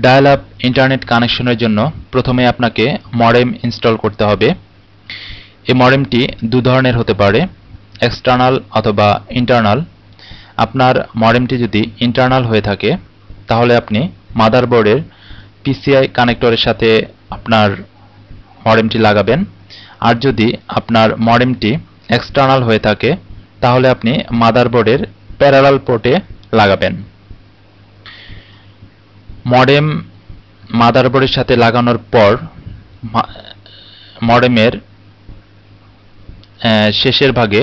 Dial up internet কানেকশনের জন্য প্রথমে আপনাকে মডেম ইনস্টল করতে হবে। এই মডেমটি দু ধরনের হতে পারে, এক্সটার্নাল অথবা ইন্টারনাল। আপনার মডেমটি যদি ইন্টারনাল হয়ে থাকে তাহলে আপনি মাদারবোর্ডের পিসিআই কানেক্টরের সাথে আপনার মডেমটি লাগাবেন। আর যদি আপনার মডেমটি এক্সটার্নাল হয়ে থাকে তাহলে আপনি মাদারবোর্ডের প্যারালাল পোর্টে লাগাবেন। মডেম মাদারবোর্ডের সাথে লাগানোর পর মডেমের শেষের ভাগে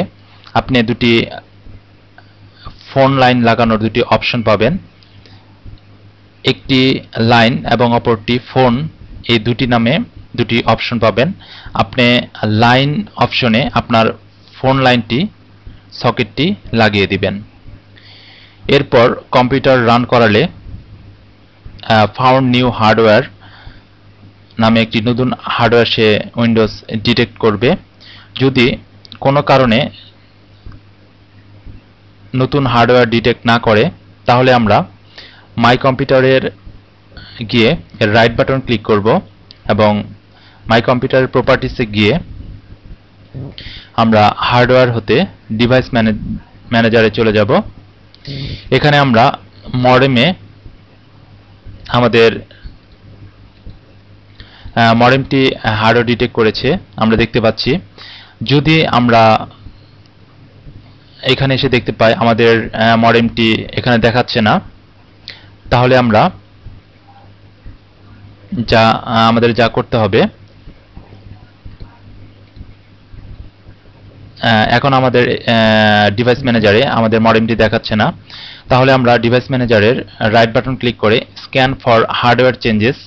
আপনি দুটি ফোন লাইন লাগানোর দুটি অপশন পাবেন, একটি লাইন এবং অপরটি ফোন। এই দুটি নামে দুটি অপশন পাবেন। আপনি লাইন অপশনে আপনার ফোন লাইনটি সকেটটি লাগিয়ে দিবেন। এরপর কম্পিউটার রান করালে ফাউন্ড নিউ হার্ডওয়্যার নামে একটি নতুন হার্ডওয়্যার সে উইন্ডোজ ডিটেক্ট করবে। যদি কোনো কারণে নতুন হার্ডওয়্যার ডিটেক্ট না করে তাহলে আমরা মাই কম্পিউটারের গিয়ে রাইট বাটন ক্লিক করব এবং মাই কম্পিউটারের প্রপার্টিসে গিয়ে আমরা হার্ডওয়্যার হতে ডিভাইস ম্যানেজারে চলে যাব। এখানে আমরা মডেমে আমাদের মডেমটি হার্ডওয়্যার ডিটেক্ট করেছে আমরা দেখতে পাচ্ছি। যদি আমরা এখানে এসে দেখতে পাই আমাদের মডেমটি এখানে দেখাচ্ছে না, তাহলে আমরা আমাদের যা করতে হবে, এখন আমাদের ডিভাইস ম্যানেজারে আমাদের মডেমটি দেখাচ্ছে না, তাহলে আমরা ডিভাইস ম্যানেজারের রাইট বাটন ক্লিক করে scan for hardware changes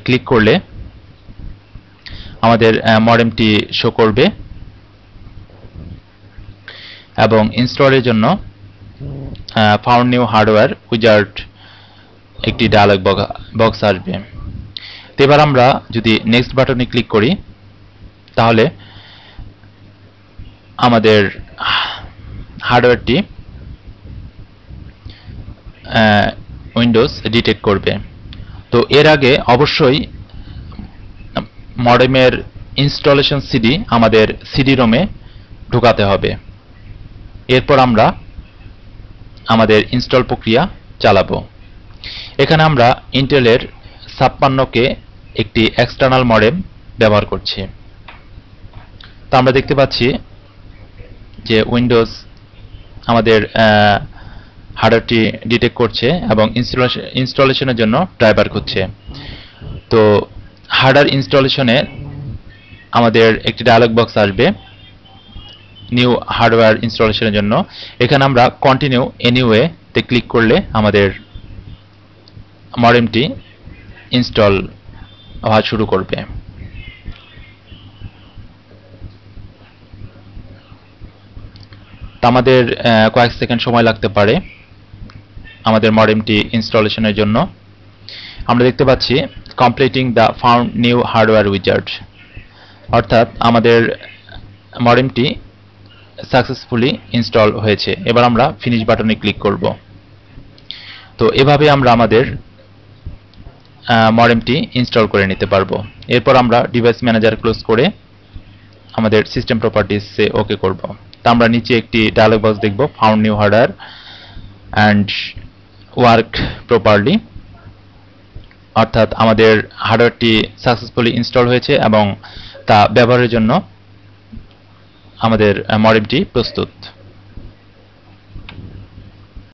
click করলে আমাদের মডেমটি শো করবে এবং ইনস্টলের জন্য ফাউন্ড নিউ হার্ডওয়্যার উইজার্ড একটি ডায়ালগ বক্স আসবে। তো এবার আমরা যদি নেক্সট বাটনে ক্লিক করি তাহলে আমাদের হার্ডওয়্যারটি উইন্ডোজ ডিটেক্ট করবে। তো এর আগে অবশ্যই মডেমের ইনস্টলেশন সিডি আমাদের সিডি রোমে ঢোকাতে হবে। এরপর আমরা আমাদের ইনস্টল প্রক্রিয়া চালাবো। এখানে আমরা ইন্টেলের 56K একটি এক্সটার্নাল মডেম ব্যবহার করছি। তো আমরা দেখতে পাচ্ছি যে উইন্ডোজ আমাদের হার্ডওয়্যারটি ডিটেক্ট করছে এবং ইনস্টলেশনের জন্য ড্রাইভার খুঁজছে। তো হার্ডওয়্যার ইনস্টলেশনে আমাদের একটি ডায়ালগ বক্স আসবে নিউ হার্ডওয়্যার ইনস্টলেশনের জন্য। এখানে আমরা কন্টিনিউ এনিওয়ে তে ক্লিক করলে আমাদের মডেমটি ইনস্টল হওয়া শুরু করবে। আমাদের কয়েক সেকেন্ড সময় লাগতে পারে আমাদের মডেমটি ইনস্টলেশনের জন্য। আমরা দেখতে পাচ্ছি completing the found new hardware wizard, অর্থাৎ আমাদের মডেমটি সাকসেসফুলি ইনস্টল হয়েছে। এবার আমরা ফিনিশ বাটনে ক্লিক করব। তো এভাবে আমরা আমাদের মডেমটি ইনস্টল করে নিতে পারবো। এরপর আমরা ডিভাইস ম্যানেজার ক্লোজ করে আমাদের সিস্টেম প্রপার্টিসে ওকে করব। তা আমরা নিচে একটি ডায়ালগ বক্স দেখব, found new hardware and work properly, অর্থাৎ আমাদের হার্ডওয়্যারটি সাকসেসফুলি ইনস্টল হয়েছে এবং তা ব্যবহারের জন্য আমাদের মডেমটি প্রস্তুত।